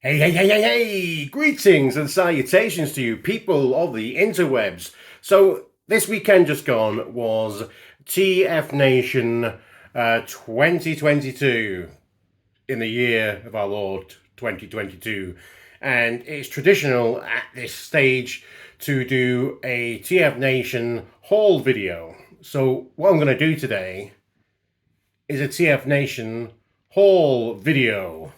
Hey! Greetings and salutations to you, people of the interwebs. So, this weekend just gone was TFnation 2022 in the year of our Lord 2022. And it's traditional at this stage to do a TFnation haul video. So, what I'm going to do today is a TFnation haul video.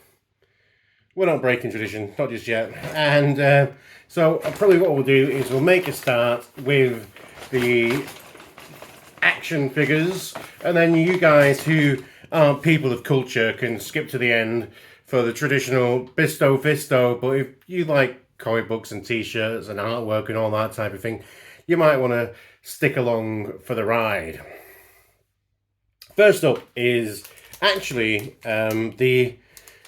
We're not breaking tradition, not just yet. And so probably what we'll do is we'll make a start with the action figures, and then you guys who aren't people of culture can skip to the end for the traditional Bisto Fisto. But if you like comic books and t-shirts and artwork and all that type of thing, you might want to stick along for the ride. First up is actually the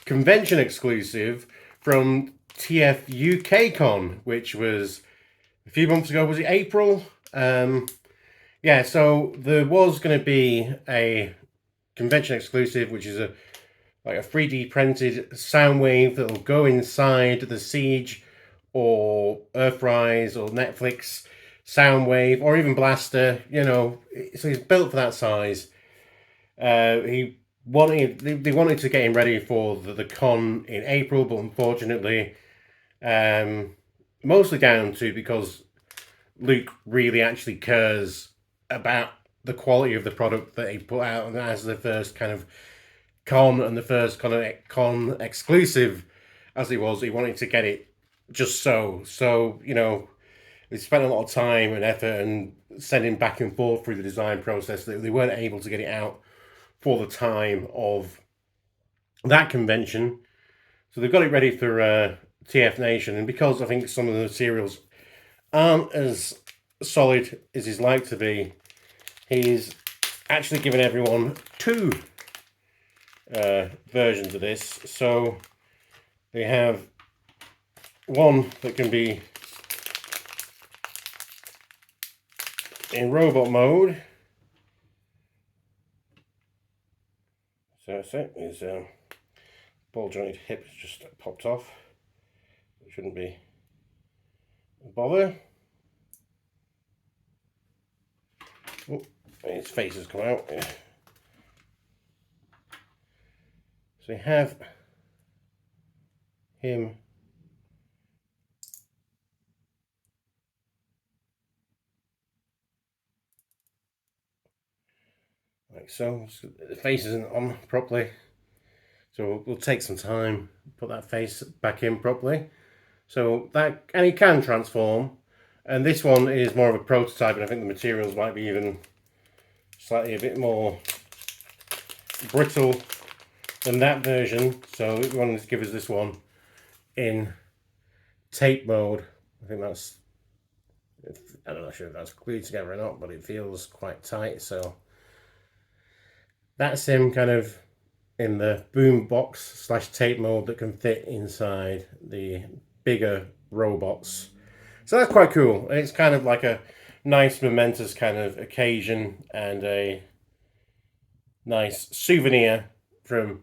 convention exclusive from TF UK Con, which was a few months ago. Was it April? Yeah, so there was going to be a convention exclusive, which is like a 3D printed Soundwave that will go inside the Siege or Earthrise or Netflix Soundwave or even Blaster. You know, so he's built for that size. They wanted to get him ready for the con in April, but unfortunately, mostly down to because Luke really actually cares about the quality of the product that he put out, and as the first kind of con and the first kind of con exclusive as he was, he wanted to get it just so you know. They spent a lot of time and effort and sending back and forth through the design process that they weren't able to get it out for the time of that convention. So they've got it ready for TFnation, and because I think some of the materials aren't as solid as he's like to be, he's actually given everyone two versions of this. So they have one that can be in robot mode. So that's it. His ball jointed hip has just popped off. It shouldn't be a bother. Oh, his face has come out. Yeah. So we have him like so. The face isn't on properly, so we'll take some time to put that face back in properly. So that, and he can transform, and this one is more of a prototype, and I think the materials might be even slightly a bit more brittle than that version. So we wanted to give us this one in tape mode. I think that's, I don't know sure if that's glued together or not, but it feels quite tight. So that's him kind of in the boom box / tape mode that can fit inside the bigger robots. So that's quite cool. It's kind of like a nice momentous kind of occasion and a nice souvenir from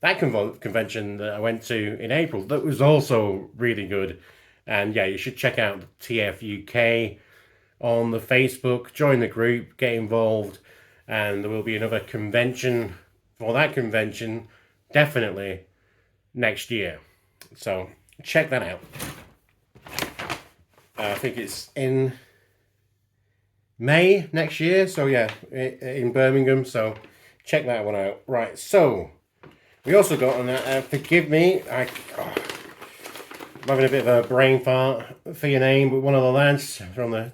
that convention that I went to in April that was also really good. And yeah, you should check out TF UK on the Facebook, join the group, get involved, and there will be another convention for that convention definitely next year. So check that out. I think it's in May next year, so yeah, in Birmingham, so check that one out. Right, so we also got on that, forgive me, I'm having a bit of a brain fart for your name, but one of the lads from the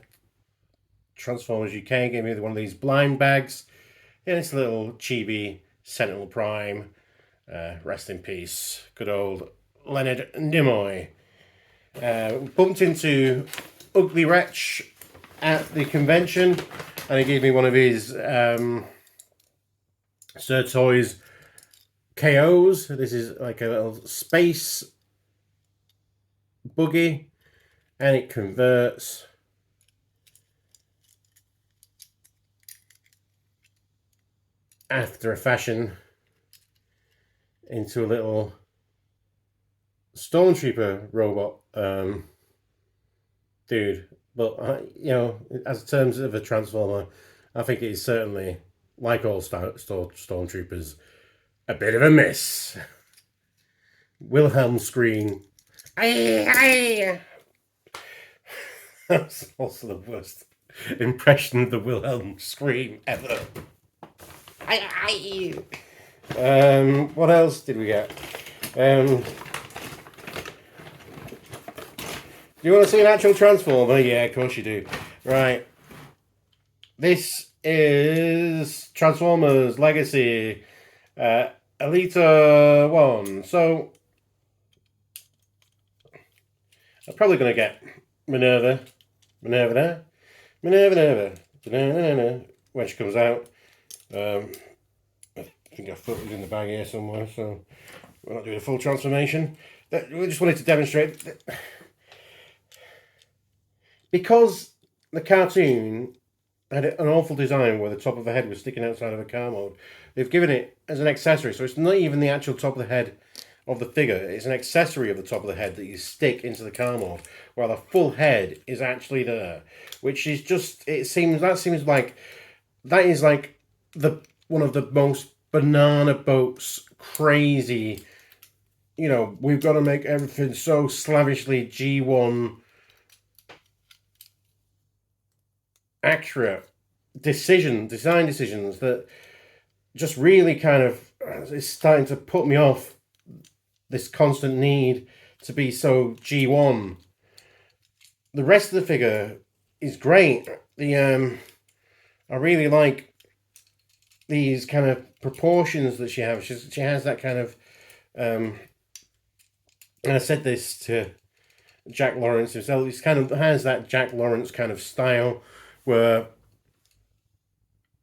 Transformers UK gave me one of these blind bags. Yeah, it's a little chibi Sentinel Prime. Rest in peace, good old Leonard Nimoy. Bumped into Ugly Wretch at the convention, and he gave me one of his Sir Toys KOs. This is like a little space buggy, and it converts after a fashion into a little Stormtrooper robot dude. But you know, as terms of a Transformer, I think it is certainly, like all Stormtroopers, a bit of a miss. Wilhelm scream. Aye, aye. That's also the worst impression of the Wilhelm scream ever. Aye, aye. What else did we get? Do you want to see an actual Transformer? Yeah, of course you do. Right. This is Transformers Legacy Elita 1. So, I'm probably going to get Minerva when she comes out. I think I've put it in the bag here somewhere, so we're not doing a full transformation. We just wanted to demonstrate that because the cartoon had an awful design where the top of the head was sticking outside of a car mode, they've given it as an accessory, so it's not even the actual top of the head of the figure. It's an accessory of the top of the head that you stick into the car mode, while the full head is actually there, which is just, that seems like that is like the one of the most banana boats crazy, you know, we've got to make everything so slavishly G1 accurate design decisions that just really kind of is starting to put me off this constant need to be so G1. The rest of the figure is great. I really like these kind of proportions that she has. She has that kind of and I said this to Jack Lawrence himself. He kind of has that Jack Lawrence kind of style where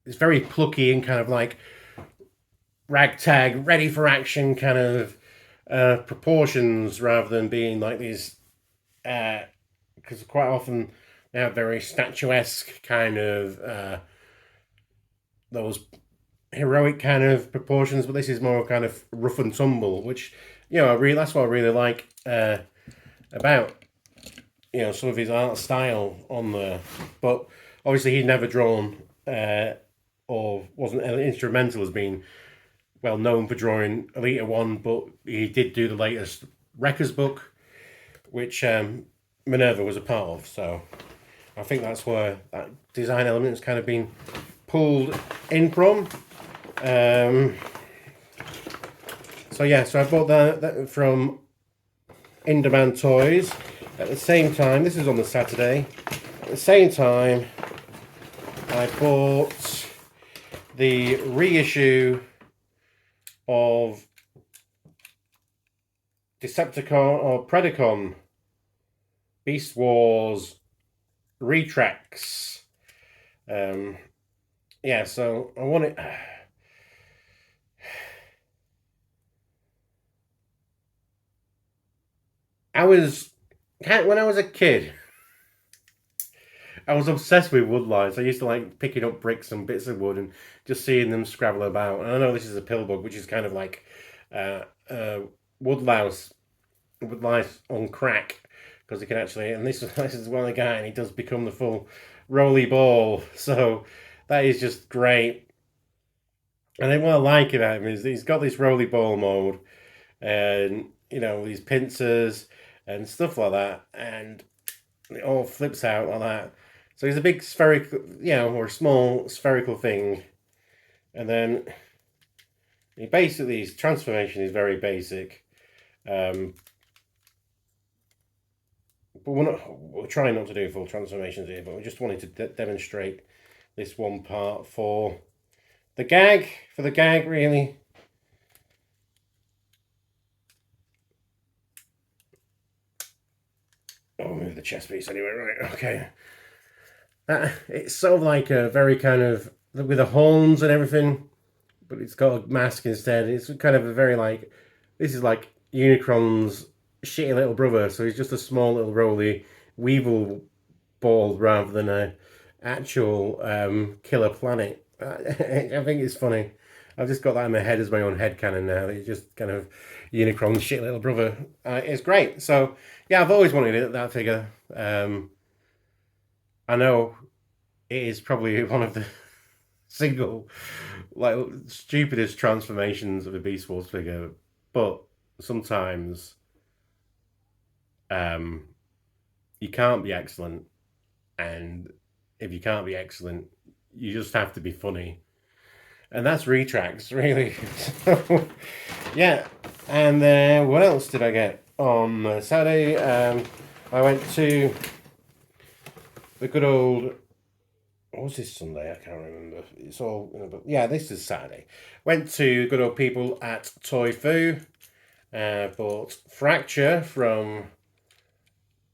it's very plucky and kind of like ragtag, ready for action kind of proportions, rather than being like these. Because quite often they have very statuesque kind of those heroic kind of proportions, but this is more kind of rough and tumble, which, you know, that's what I really like about, you know, some of his art style on there. But obviously he'd never drawn or wasn't instrumental as being well known for drawing Elita 1, but he did do the latest Wreckers book, which Minerva was a part of, so I think that's where that design element has kind of been pulled in from. So yeah, so I bought that from In Demand Toys. At the same time, this is on the Saturday, at the same time I bought the reissue of Decepticon or Predacon Beast Wars Retracts. Yeah, so I want it. When I was a kid, I was obsessed with wood lines. I used to like picking up bricks and bits of wood and just seeing them scrabble about. And I know this is a pillbug, which is kind of like wood louse on crack, because he can actually. And this is one of the guy, and he does become the full roly ball. So that is just great. And then what I like about him is he's got this roly ball mode, and you know, these pincers and stuff like that, and it all flips out like that. So he's a big spherical, you know, or a small spherical thing, and then his transformation is very basic. But we're trying not to do full transformations here, but we just wanted to demonstrate this one part for the gag, really. I'll move the chest piece anyway, right, okay. It's sort of like a very kind of, with the horns and everything, but it's got a mask instead. It's kind of a very like, this is like Unicron's shitty little brother, so he's just a small little roly weevil ball rather than a actual killer planet. I think it's funny. I've just got that in my head as my own headcanon now. It's just kind of, Unicron's shit little brother. It's great. So yeah, I've always wanted that figure. I know it is probably one of the single like stupidest transformations of a Beast Wars figure, but sometimes um, you can't be excellent, and if you can't be excellent, you just have to be funny, and that's Retrax, really. So, yeah, and what else did I get on Saturday? I went to the good old. What was this Sunday? I can't remember. It's all, but yeah, this is Saturday. Went to good old people at Toy Foo. Bought Fracture from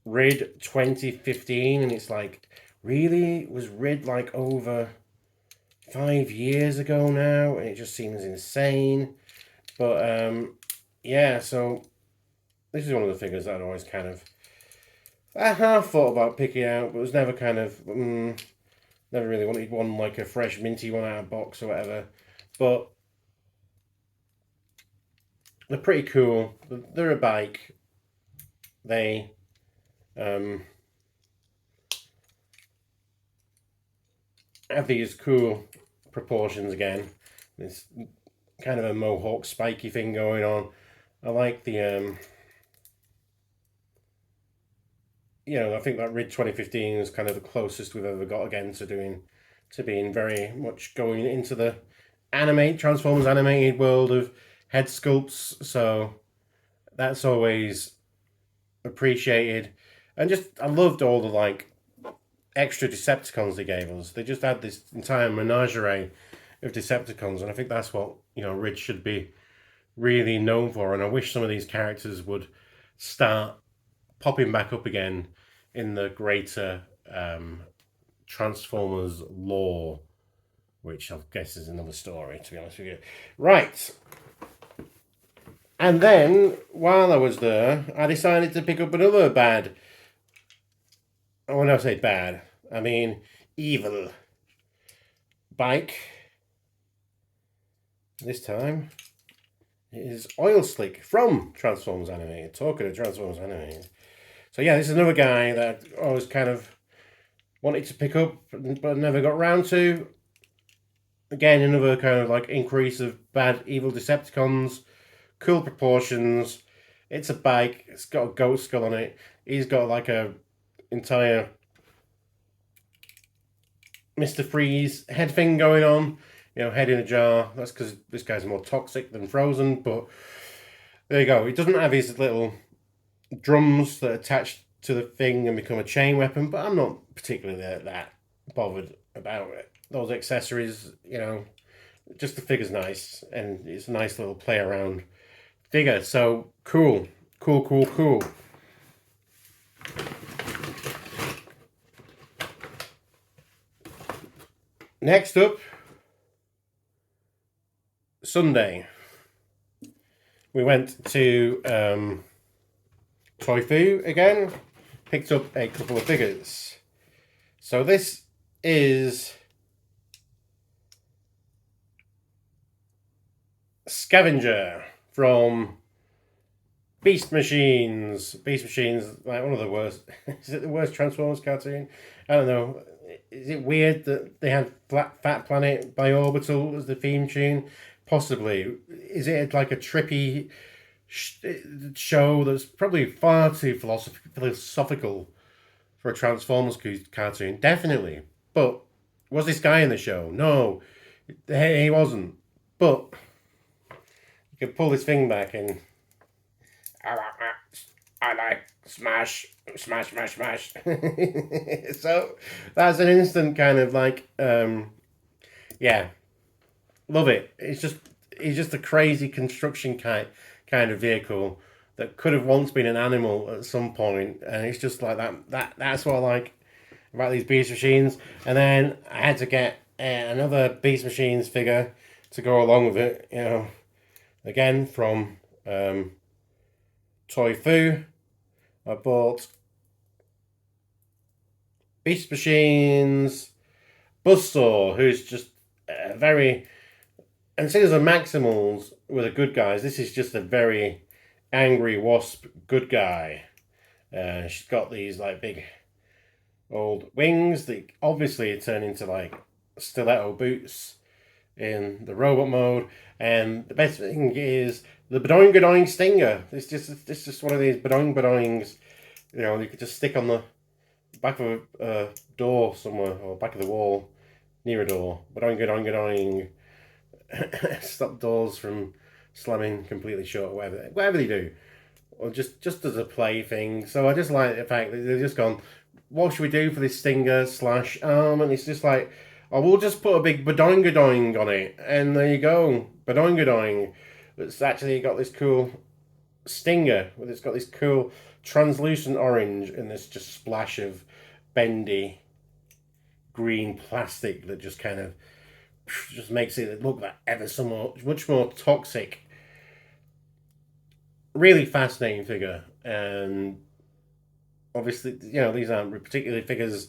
Rid 2015, and it's like, really? Was Rid like over 5 years ago now? And it just seems insane. But yeah, so this is one of the figures that I always kind of I half thought about picking out, but was never kind of never really wanted one like a fresh minty one out of box or whatever. But they're pretty cool. They're a bike. They have these cool proportions again. This kind of a mohawk spiky thing going on. I like the I think that Rid 2015 is kind of the closest we've ever got again to being very much going into the Transformers animated world of head sculpts. So that's always appreciated. And just I loved all the like extra Decepticons they gave us. They just had this entire menagerie of Decepticons, and I think that's what Rid should be really known for. And I wish some of these characters would start popping back up again in the greater Transformers lore, which I guess is another story, to be honest with you. Right. And then, while I was there, I decided to pick up another bad. When I say bad, I mean evil bike. This time, it is Oil Slick from Transformers Animated. Talking of Transformers Animated. So yeah, this is another guy that I always kind of wanted to pick up, but never got round to. Again, another kind of like increase of bad evil Decepticons. Cool proportions. It's a bike. It's got a goat skull on it. He's got like a entire Mr. Freeze head thing going on. Head in a jar. That's because this guy's more toxic than Frozen. But there you go. He doesn't have his little drums that attach to the thing and become a chain weapon. But I'm not particularly that bothered about it. Those accessories, just the figure's nice. And it's a nice little play around figure. So cool. Next up, Sunday, we went to Toy Foo again, picked up a couple of figures. So this is Scavenger from Beast Machines. Beast Machines, like one of the worst. Is it the worst Transformers cartoon? I don't know. Is it weird that they had Fat Planet by Orbital as the theme tune? Possibly. Is it like a trippy show that's probably far too philosophical for a Transformers cartoon? Definitely. But was this guy in the show? No, he wasn't. But you can pull this thing back and I like smash. So that's an instant kind of like, yeah, love it. It's just a crazy construction kind of vehicle that could have once been an animal at some point, and it's just like that's what I like about these Beast Machines. And then I had to get another Beast Machines figure to go along with it, again from Toy Foo. I bought Beast Machines Buzzsaw, who's just very, and seeing as the Maximals were the good guys, this is just a very angry wasp good guy. She's got these like big old wings that obviously turn into like stiletto boots in the robot mode. And the best thing is the badoing badoing stinger. It's just one of these badoing badoings. You know, you could just stick on the back of a door somewhere or back of the wall near a door. Badoing badoing badoing. Stop doors from slamming completely shut. Whatever they do, or just as a play thing. So I just like the fact that they've just gone, what should we do for this stinger slash arm? And it's just like, oh, we'll just put a big badoingadoing on it, and there you go, badoingadoing. It's actually got this cool stinger, with it's got this cool translucent orange and this just splash of bendy green plastic that just kind of just makes it look like ever so much more toxic. Really fascinating figure, and obviously, you know, these aren't particularly figures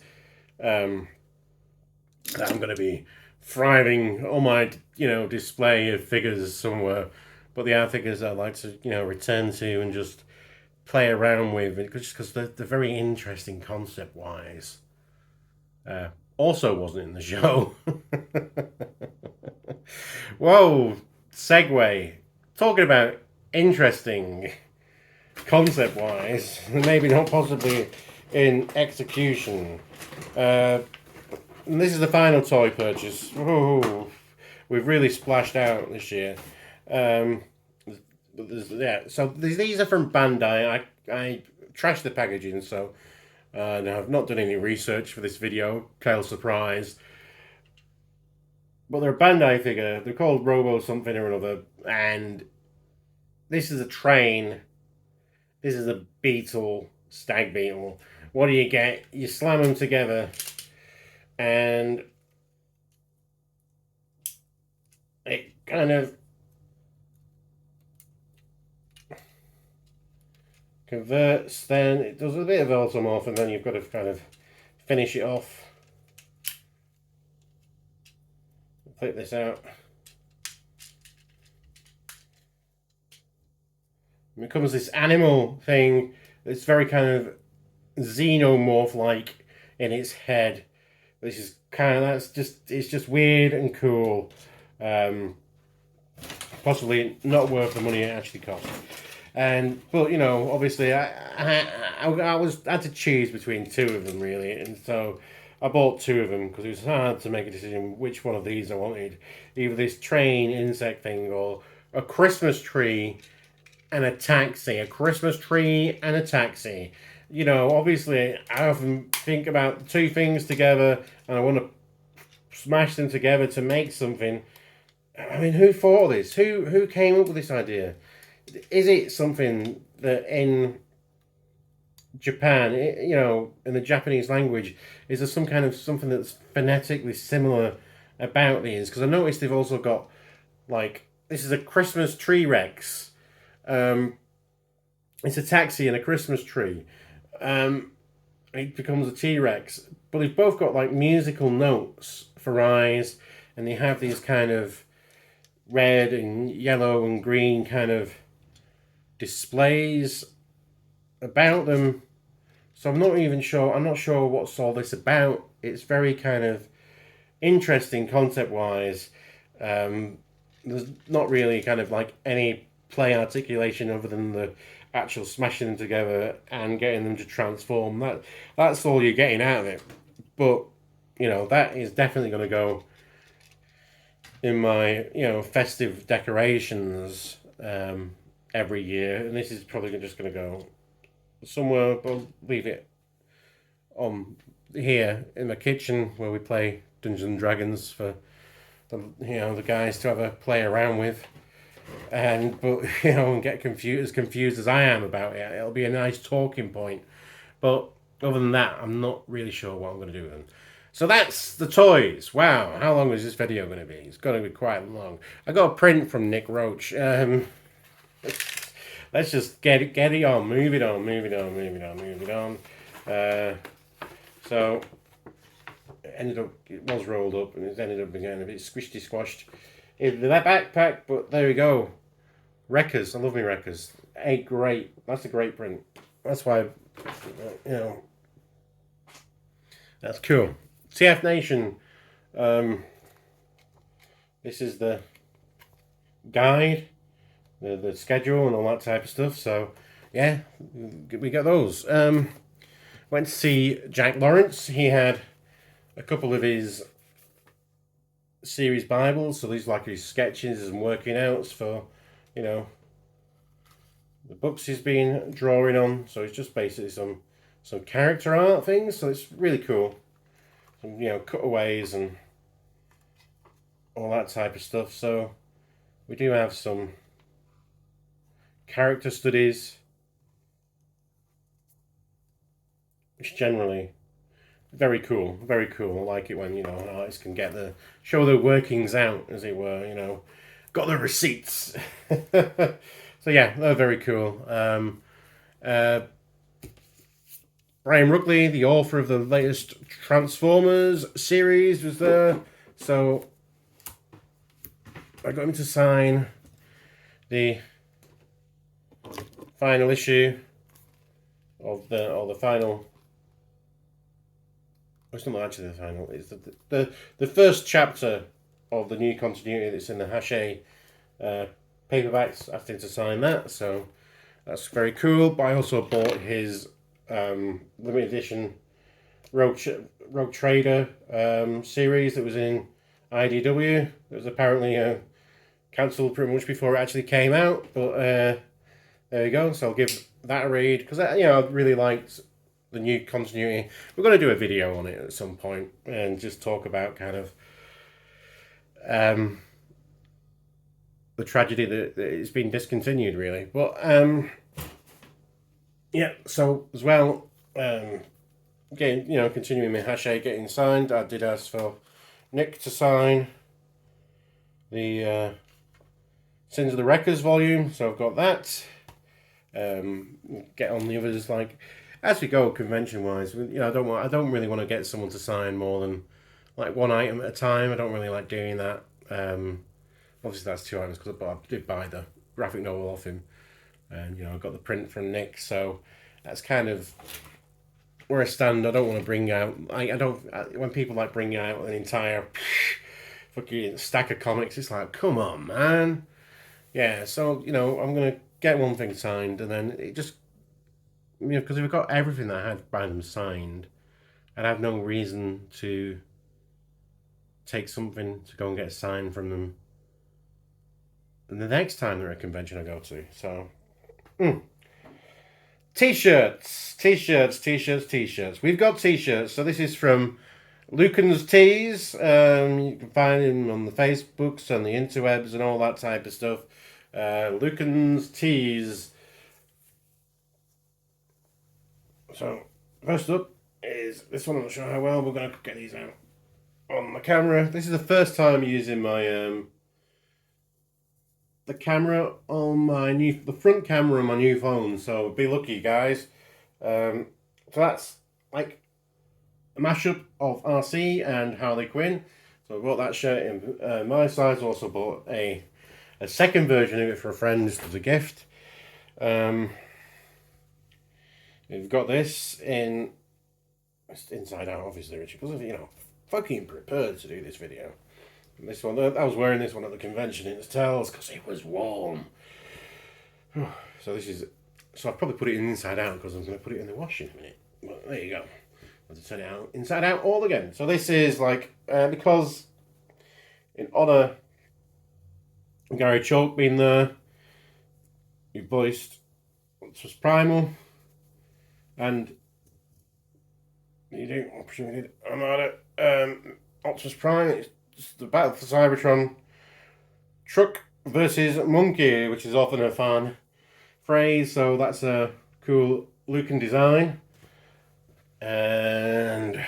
that I'm going to be thriving on my, you know, display of figures somewhere, but they are figures that I like to, you know, return to and just play around with, just because they're very interesting concept wise. Also wasn't in the show. Whoa, segue. Talking about interesting concept wise, maybe not possibly in execution. And this is the final toy purchase. Ooh, we've really splashed out this year. Yeah, so these are from Bandai. I trashed the packaging, so I've not done any research for this video. Kale surprise. But they're a Bandai figure. They're called Robo something or another. And this is a train. This is a beetle, stag beetle. What do you get? You slam them together, and it kind of converts. Then it does a bit of automorph, and then you've got to kind of finish it off. Flip this out. It becomes this animal thing that's very kind of xenomorph-like in its head. This is kind of, it's just weird and cool. Possibly not worth the money it actually cost. But you know, obviously, I had to choose between two of them really, and so I bought two of them because it was hard to make a decision which one of these I wanted. Either this train insect thing or a Christmas tree and a taxi. A Christmas tree and a taxi. You know, obviously, I often think about two things together and I want to smash them together to make something. I mean, who thought of this? Who came up with this idea? Is it something that in Japan, you know, in the Japanese language, is there some kind of something that's phonetically similar about these? Because I noticed they've also got, like, this is a Christmas tree Rex. It's a taxi and a Christmas tree. It becomes a T-Rex. But they've both got, like, musical notes for eyes, and they have these kind of red and yellow and green kind of displays about them. So I'm not sure what's all this about. It's very kind of interesting concept wise. There's not really kind of like any play articulation other than the actual smashing them together and getting them to transform. That's all you're getting out of it. But you know, that is definitely going to go in my, you know, festive decorations every year, and this is probably just going to go somewhere. I'll leave it on here in the kitchen where we play Dungeons and Dragons for the guys to have a play around with, but and get as confused as I am about it. It'll be a nice talking point, but other than that, I'm not really sure what I'm going to do with them. So that's the toys. Wow, how long is this video going to be? It's going to be quite long. I got a print from Nick Roach. Let's just get it on, move it on. So it was rolled up and it's ended up again a bit squishy squashed in that backpack. But there we go. Wreckers, I love me Wreckers. that's a great print. That's why, that's cool. TFnation. This is the guide, the schedule, and all that type of stuff. So, yeah, we got those. Went to see Jack Lawrence. He had a couple of his series Bibles. So these are like his sketches and working outs for, the books he's been drawing on. So it's just basically some character art things. So it's really cool. Some, cutaways and all that type of stuff. So we do have some character studies, which generally very cool. Very cool. I like it when artists can show their workings out, as it were. Got the receipts. So yeah, they're very cool. Brian Ruckley, the author of the latest Transformers series, was there. So I got him to sign the final issue of the final. It's not actually the final. It's the first chapter of the new continuity that's in the Hachette paperbacks. Asked him to sign that, so that's very cool. But I also bought his limited edition Rogue Trader series that was in IDW. It was apparently cancelled pretty much before it actually came out, but there you go. So I'll give that a read because I really liked the new continuity. We're going to do a video on it at some point and just talk about kind of the tragedy that it's been discontinued, really. But yeah, so as well, continuing my Hachette getting signed, I did ask for Nick to sign the Sins of the Wreckers volume, so I've got that. Get on the others as we go convention wise. I don't really want to get someone to sign more than one item at a time. I don't really like doing that. Obviously that's 2 items because I did buy the graphic novel off him, and I got the print from Nick, so that's kind of where I stand. I don't want to bring out. When people bring out an entire fucking stack of comics, it's like, come on, man. Yeah, so I'm gonna get one thing signed, and then it just because if I got everything that I had by them signed, I'd have no reason to take something to go and get signed from them the next time they're at a convention I go to. So, T-shirts. We've got T-shirts. So this is from Lucan's Tees. You can find him on the Facebooks and the interwebs and all that type of stuff. Lucan's Tees. So, first up is this one. I'm not sure how well we're going to get these out on the camera. This is the first time using my the camera on the front camera on my new phone. So be lucky, guys. So that's like a mashup of RC and Harley Quinn. So I bought that shirt in my size. Also bought a second version of it for a friend just as a gift. We've got this in inside out, obviously, Richard, because fucking prepared to do this video. And this one, I was wearing this one at the convention in its tails because it was warm. So I'll probably put it inside out because I'm going to put it in the wash in a minute. But there you go. I'll just turn it out inside out all again. So this is because in honour of Gary Chalk being there, we voiced Optimus Primal, and I'm at it. Optimus Prime. It's the battle for Cybertron. Truck versus monkey, which is often a fun phrase. So that's a cool looking design, and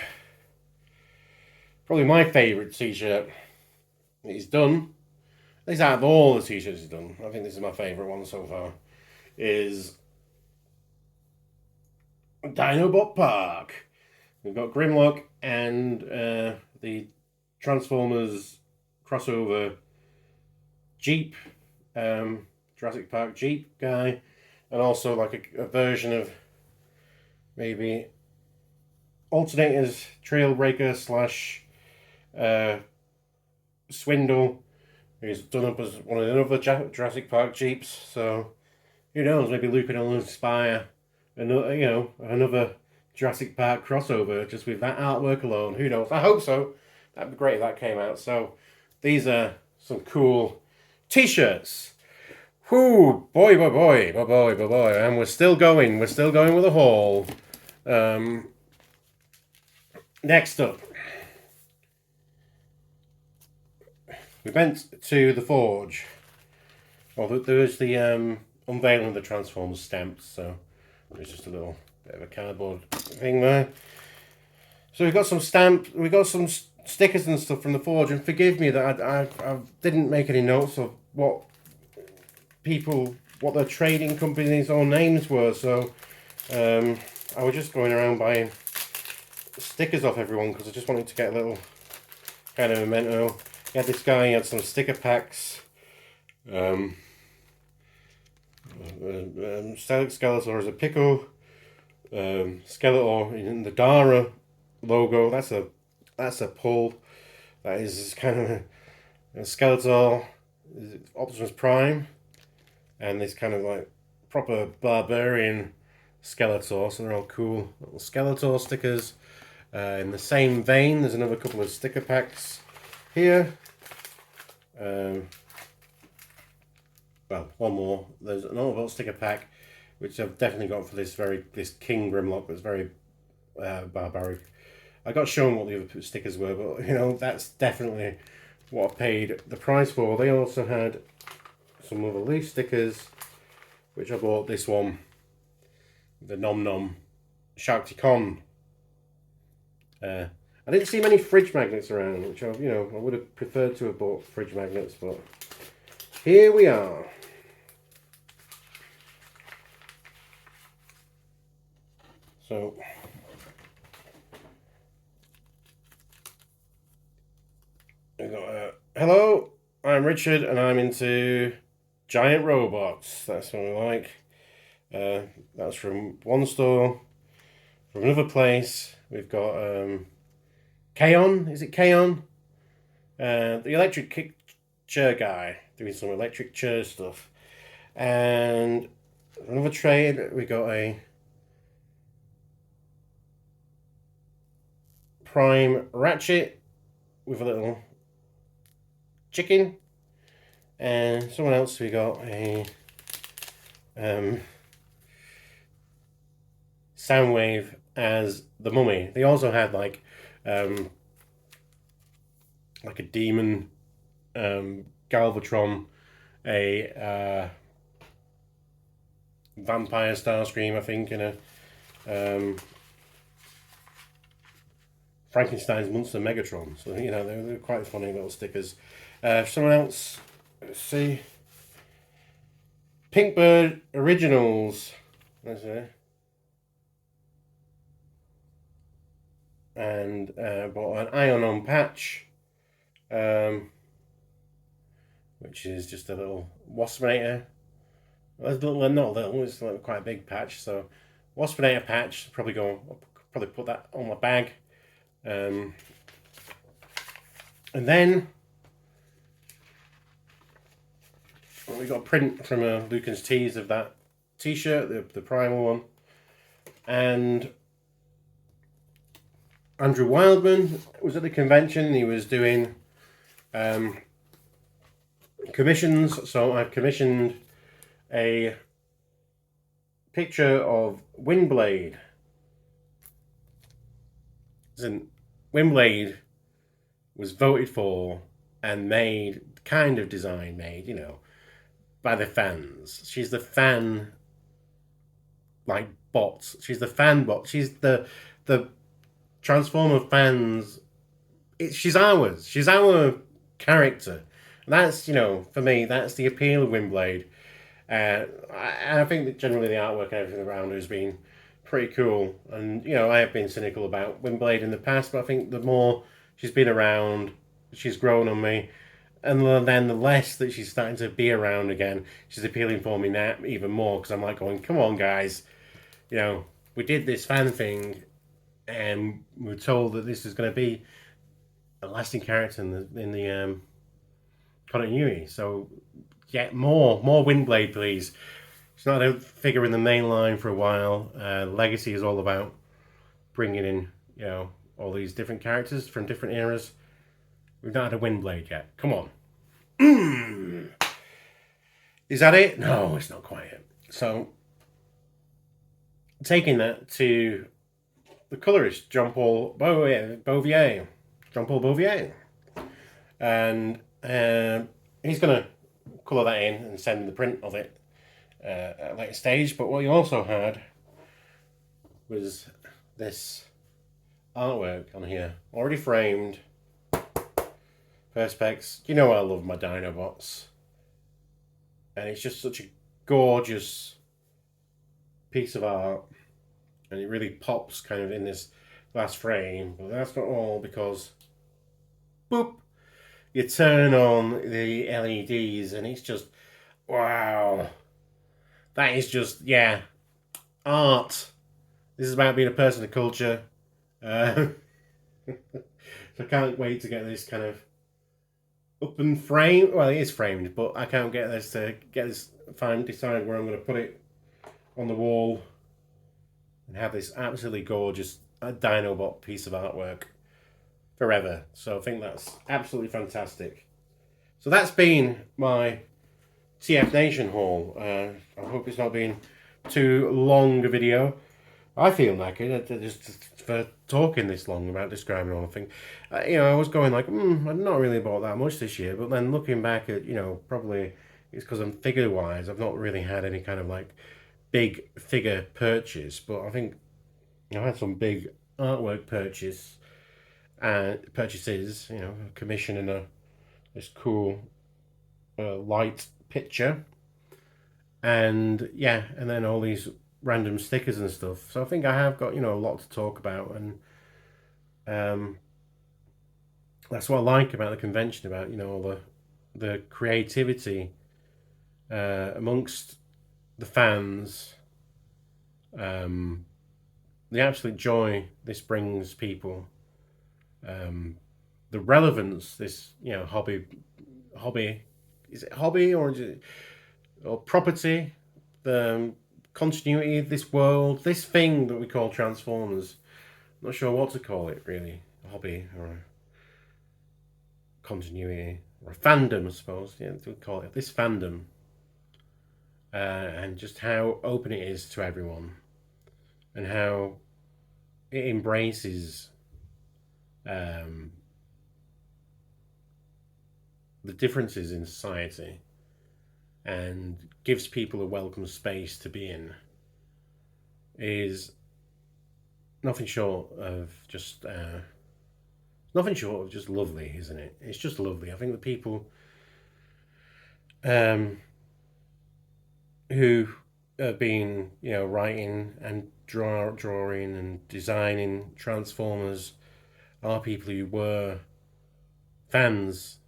probably my favourite T-shirt that he's done. At least out of all the T-shirts he's done, I think this is my favourite one so far. Is Dinobot Park. We've got Grimlock and the Transformers crossover Jeep, Jurassic Park Jeep guy, and also like a version of maybe alternators, trailbreaker slash Swindle, who's done up as one of the other Jurassic Park Jeeps. So who knows? Maybe Luke will inspire another Jurassic Park crossover just with that artwork alone. Who knows? I hope so. That'd be great if that came out. So these are some cool T-shirts. Whoo, boy, boy, boy, boy, boy, boy, boy, and we're still going. We're still going with a haul. Next up, we went to the Forge. Well, there was the unveiling of the Transformers stamps, so there's just a little bit of a cardboard thing there. So we got some stickers and stuff from the Forge, and forgive me that I didn't make any notes of what their trading companies or names were. So I was just going around buying stickers off everyone because I just wanted to get a little kind of memento. He had this guy, he had some sticker packs. Skeletor as a pickle. Skeletor in the Dara logo. That's a pull. That is kind of a Skeletor, Optimus Prime, and this kind of like proper barbarian Skeletor. So they're all cool little Skeletor stickers. In the same vein, there's another couple of sticker packs here. Well, one more. There's an Autobot sticker pack, which I've definitely got for this King Grimlock that's very barbaric. I got shown what the other stickers were, but that's definitely what I paid the price for. They also had some other leaf stickers, which I bought this one, the Nom Nom Sharkticon. I didn't see many fridge magnets around, which I would have preferred to have bought fridge magnets, but here we are. So we got hello, I'm Richard and I'm into giant robots. That's what I like. That's from one store. From another place, we've got Kaon. Is it Kaon? The electric chair guy doing some electric chair stuff. And another trade, we got a Prime Ratchet with a little chicken. And someone else, we got a Soundwave as the Mummy. They also had like a demon Galvatron, a vampire Starscream, I think, and a Frankenstein's Monster Megatron. So they're quite funny little stickers. Someone else, let's see, Pinkbird Originals. That's it. And bought an Ion-On patch, which is just a little Waspinator. Well, not little, it's like quite a big patch. So Waspinator patch, probably put that on my bag. And then we got a print from Lucan's Tees of that T-shirt, the primal one, and Andrew Wildman was at the convention. He was doing commissions, so I've commissioned a picture of Windblade. Windblade was voted for and made by the fans. She's the fan bot. She's the fan bot. She's the Transformer fans. She's ours. She's our character. That's for me. That's the appeal of Windblade. I think that generally the artwork and everything around her has been pretty cool. And I have been cynical about Windblade in the past, but I think the more she's been around, she's grown on me. And then the less that she's starting to be around again, she's appealing for me now even more, because I'm like going, come on, guys, you know, we did this fan thing, and we were told that this is going to be a lasting character in the continuity. So get more Windblade, please. It's not a figure in the main line for a while. Legacy is all about bringing in, you know, all these different characters from different eras. We've not had a Windblade yet. Come on. Is that it? No, it's not quite it. So, taking that to the colorist, Jean-Paul Beauvier. Jean-Paul Beauvier. And he's going to colour that in and send the print of it at a later stage. But what he also had was this artwork on here, already framed. Perspex. You know I love my Dinobots. And it's just such a gorgeous piece of art. And it really pops kind of in this glass frame. But that's not all, because boop, you turn on the LEDs and it's just, wow. That is just, yeah, art. This is about being a person of culture. So I can't wait to get this kind of up and framed. Well, it is framed, but I can't get this to decide where I'm going to put it on the wall and have this absolutely gorgeous Dinobot piece of artwork forever. So I think that's absolutely fantastic. So that's been my TFnation haul. I hope it's not been too long a video. I feel knackered just for talking this long about describing all the thing. You know, I was going like, I'm not really bought that much this year. But then looking back at, you know, probably it's because I'm figure-wise, I've not really had any kind of like big figure purchase. But I think I've had some big artwork purchases, you know, commissioning this cool light picture. And yeah, and then all these random stickers and stuff. So I think I have got, you know, a lot to talk about, and that's what I like about the convention, about, you know, all the creativity amongst the fans, the absolute joy this brings people, the relevance this, you know, hobby, is it hobby or is it, or property, the continuity of this world, this thing that we call Transformers. I'm not sure what to call it, really. A hobby or a continuity or a fandom, I suppose. Yeah, we call it this fandom, and just how open it is to everyone, and how it embraces the differences in society and gives people a welcome space to be in, is nothing short of just lovely, isn't it? It's just lovely. I think the people who have been, you know, writing and drawing and designing Transformers are people who were fans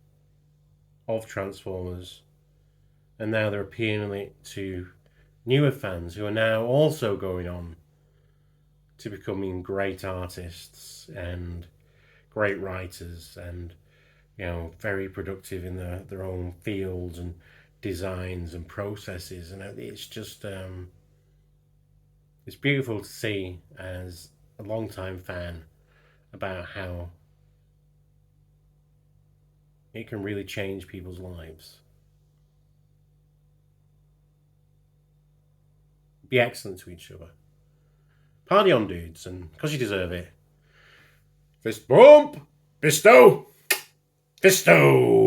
of Transformers, and now they're appealing it to newer fans who are now also going on to becoming great artists and great writers, and, you know, very productive in their own fields and designs and processes. And it's just it's beautiful to see as a long-time fan about how it can really change people's lives. Be excellent to each other. Party on, dudes, and because you deserve it. Fist bump! Fisto! Fisto!